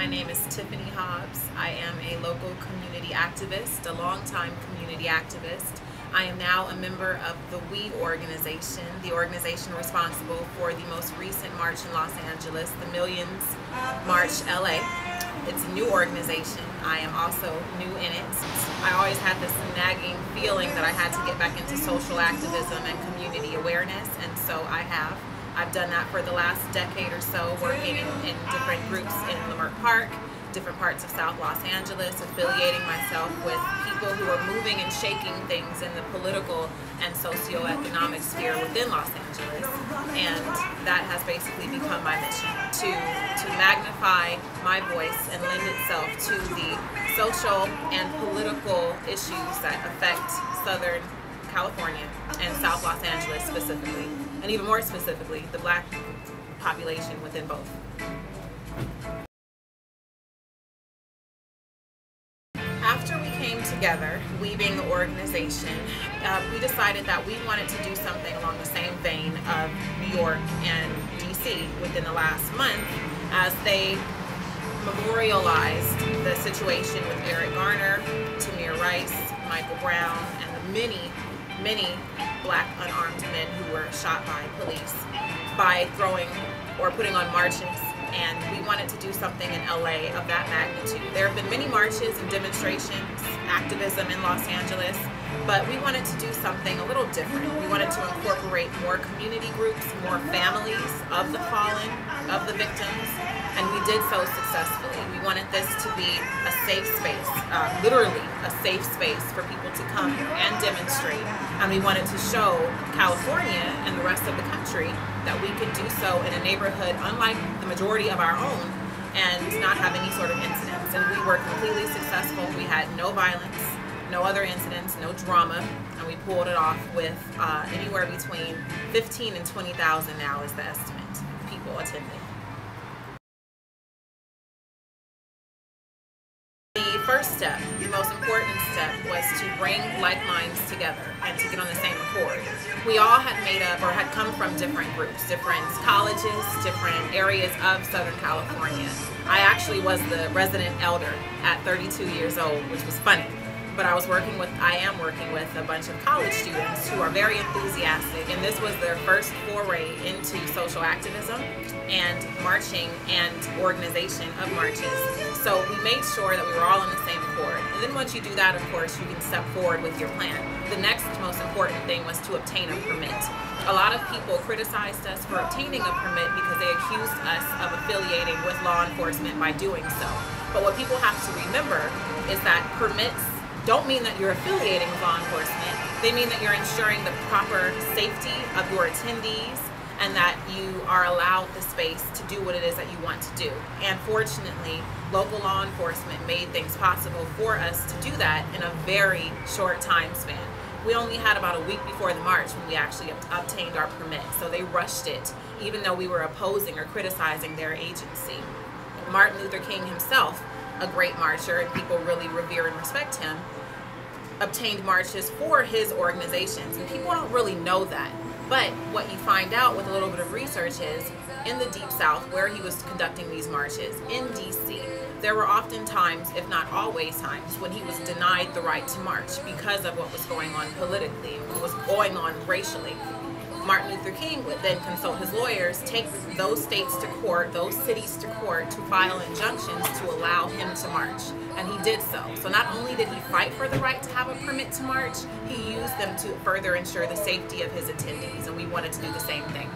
name is Tiffany Hobbs. I am a local community activist, a longtime community activist. I am now a member of the WE organization, the organization responsible for the most recent march in Los Angeles, the Millions March LA. It's a new organization. I am also new in it. I always had this nagging feeling that I had to get back into social activism and community awareness, and so I have. I've done that for the last decade or so, working in different groups in Leimert Park, different parts of South Los Angeles, affiliating myself with people who are moving and shaking things in the political and socioeconomic sphere within Los Angeles. And that has basically become my mission, to magnify my voice and lend itself to the social and political issues that affect Southern California and South Los Angeles specifically, and even more specifically, the Black population within both. After we came together, we being the organization, we decided that we wanted to do something along the same vein of New York and DC within the last month, as they memorialized the situation with Eric Garner, Tamir Rice, Michael Brown, and the many Black unarmed men who were shot by police by throwing or putting on marches. And we wanted to do something in LA of that magnitude. There have been many marches and demonstrations, activism in Los Angeles, but we wanted to do something a little different. We wanted to incorporate more community groups, more families of the fallen, of the victims, and we did so successfully. We wanted this to be a safe space, literally a safe space for people to come and demonstrate. And we wanted to show California and the rest of the country that we could do so in a neighborhood unlike the majority of our own and not have any sort of incidents. And we were completely successful. We had no violence, no other incidents, no drama, and we pulled it off with anywhere between 15 and 20,000 now is the estimate, people attending. The first step, the most important step, was to bring like minds together and to get on the same accord. We all had made up or had come from different groups, different colleges, different areas of Southern California. I actually was the resident elder at 32 years old, which was funny. But I am working with a bunch of college students who are very enthusiastic, and this was their first foray into social activism and marching and organization of marches. So we made sure that we were all on the same accord. And then once you do that, of course, you can step forward with your plan. The next most important thing was to obtain a permit. A lot of people criticized us for obtaining a permit because they accused us of affiliating with law enforcement by doing so. But what people have to remember is that permits don't mean that you're affiliating with law enforcement. They mean that you're ensuring the proper safety of your attendees and that you are allowed the space to do what it is that you want to do. And fortunately, local law enforcement made things possible for us to do that in a very short time span. We only had about a week before the march when we actually obtained our permit, so they rushed it, even though we were opposing or criticizing their agency. Martin Luther King himself, a great marcher, and people really revere and respect him, obtained marches for his organizations, and people don't really know that. But what you find out with a little bit of research is, in the Deep South, where he was conducting these marches, in DC, there were often times, if not always times, when he was denied the right to march because of what was going on politically, what was going on racially. Martin Luther King would then consult his lawyers, take those states to court, those cities to court, to file injunctions to allow him to march. And he did so. So not only did he fight for the right to have a permit to march, he used them to further ensure the safety of his attendees, and we wanted to do the same thing.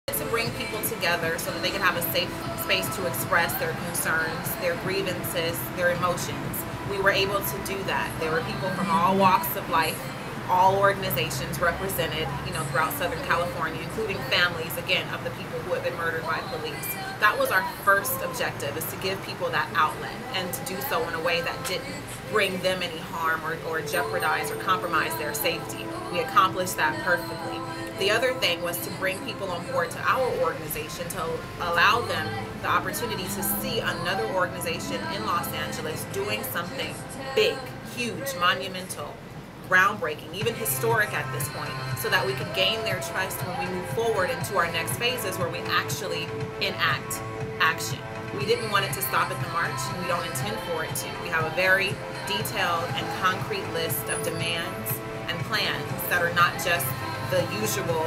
To bring people together so that they could have a safe space to express their concerns, their grievances, their emotions. We were able to do that. There were people from all walks of life, all organizations represented, throughout Southern California, including families, again, of the people who had been murdered by police. That was our first objective, is to give people that outlet and to do so in a way that didn't bring them any harm or jeopardize or compromise their safety. We accomplished that perfectly. The other thing was to bring people on board to our organization, to allow them the opportunity to see another organization in Los Angeles doing something big, huge, monumental, groundbreaking, even historic at this point, so that we can gain their trust when we move forward into our next phases where we actually enact action. We didn't want it to stop at the march, and we don't intend for it to. We have a very detailed and concrete list of demands and plans that are not just the usual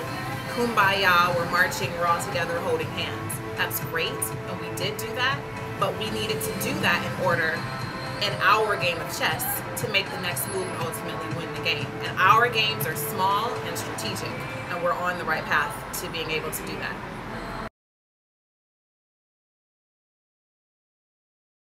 kumbaya, we're marching, we're all together holding hands. That's great, and we did do that, but we needed to do that in order, in our game of chess, to make the next move and ultimately win the game. And our games are small and strategic, and we're on the right path to being able to do that.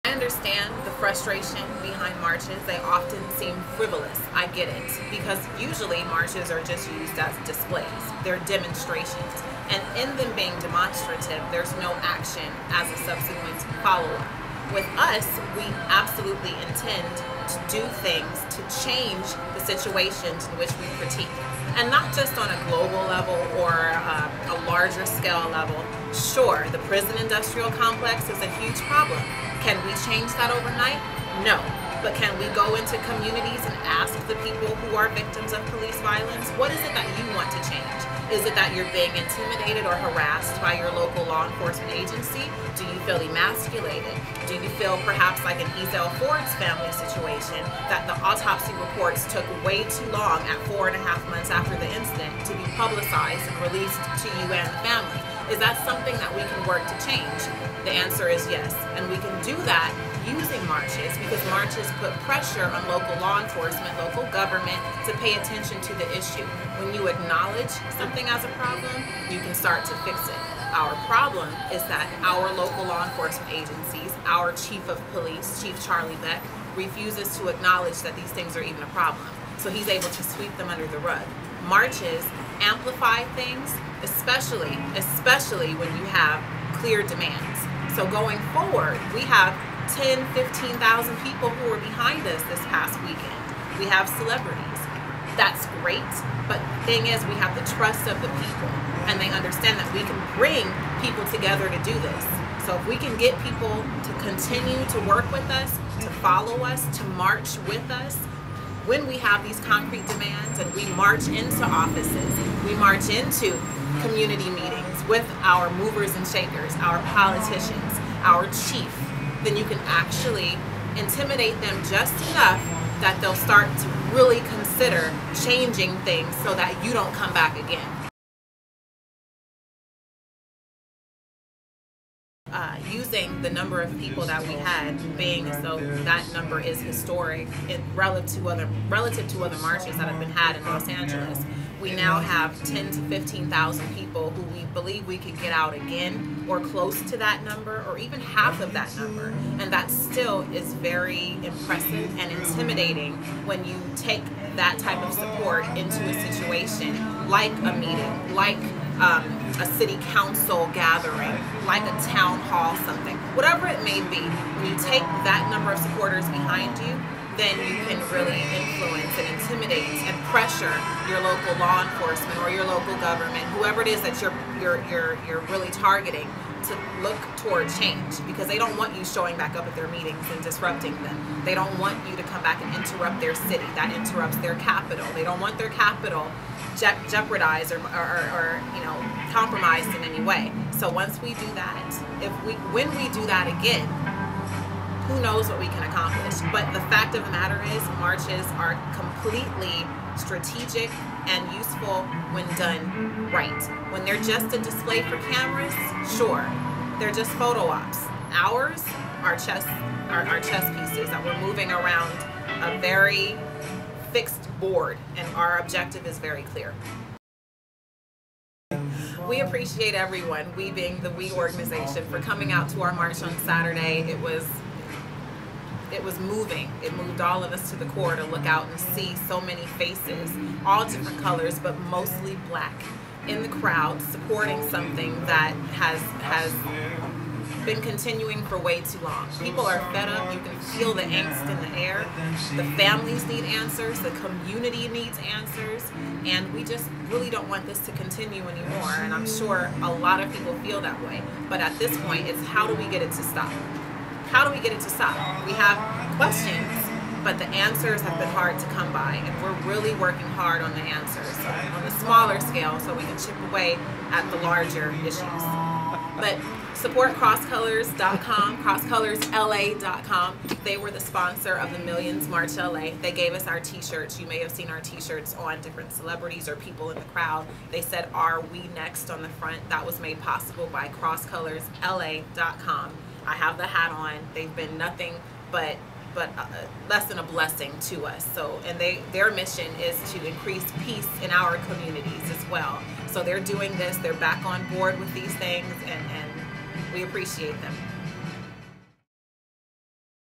I understand the frustration behind marches. They often seem frivolous. I get it, because usually marches are just used as displays. They're demonstrations. And in them being demonstrative, there's no action as a subsequent follow-up. With us, we absolutely intend to do things to change the situations in which we critique. And not just on a global level or a larger scale level. Sure, the prison industrial complex is a huge problem. Can we change that overnight? No. But can we go into communities and ask the people who are victims of police violence, what is it that you want to change? Is it that you're being intimidated or harassed by your local law enforcement agency? Do you feel emasculated? Do you feel perhaps like an Ezell Ford's family situation, that the autopsy reports took way too long at 4.5 months after the incident to be publicized and released to you and the family? Is that something that we can work to change? The answer is yes, and we can do that using marches, because marches put pressure on local law enforcement, local government to pay attention to the issue. When you acknowledge something as a problem, you can start to fix it. Our problem is that our local law enforcement agencies, our chief of police, Chief Charlie Beck, refuses to acknowledge that these things are even a problem. So he's able to sweep them under the rug. Marches amplify things, especially when you have clear demands. So going forward, we have 10, 15,000 people who were behind us this past weekend. We have celebrities. That's great, but the thing is, we have the trust of the people, and they understand that we can bring people together to do this. So if we can get people to continue to work with us, to follow us, to march with us, when we have these concrete demands and we march into offices, we march into community meetings with our movers and shakers, our politicians, our chief, then you can actually intimidate them just enough that they'll start to really consider changing things so that you don't come back again. Using the number of people that we had, being as though that number is historic relative to other marches that have been had in Los Angeles, we now have 10 to 15,000 people who we believe we could get out again, or close to that number, or even half of that number. And that still is very impressive and intimidating when you take that type of support into a situation like a meeting, like a city council gathering, like a town hall, something, whatever it may be. When you take that number of supporters behind you, then you can really influence and intimidate and pressure your local law enforcement or your local government, whoever it is that you're really targeting, to look toward change, because they don't want you showing back up at their meetings and disrupting them. They don't want you to come back and interrupt their city. That interrupts their capital. They don't want their capital jeopardized or compromised in any way. So once we do that, when we do that again, who knows what we can accomplish. But the fact of the matter is, marches are completely strategic and useful when done right. When they're just a display for cameras, sure, they're just photo ops. Ours are chess pieces that we're moving around a very fixed board, and our objective is very clear. We appreciate everyone, we being the We organization, for coming out to our march on Saturday. It was moving. It moved all of us to the core to look out and see so many faces, all different colors, but mostly black, in the crowd, supporting something that has been continuing for way too long. People are fed up. You can feel the angst in the air. The families need answers. The community needs answers. And we just really don't want this to continue anymore. And I'm sure a lot of people feel that way. But at this point, it's how do we get it to stop? How do we get it to stop? We have questions, but the answers have been hard to come by, and we're really working hard on the answers on the smaller scale so we can chip away at the larger issues. But support crosscolors.com, crosscolorsla.com. They were the sponsor of the Millions March LA. They gave us our t-shirts. You may have seen our t-shirts on different celebrities or people in the crowd. They said, "Are we next?" on the front. That was made possible by crosscolorsla.com. I have the hat on. They've been nothing but less than a blessing to us. So, and their mission is to increase peace in our communities as well. So they're doing this. They're back on board with these things, and we appreciate them.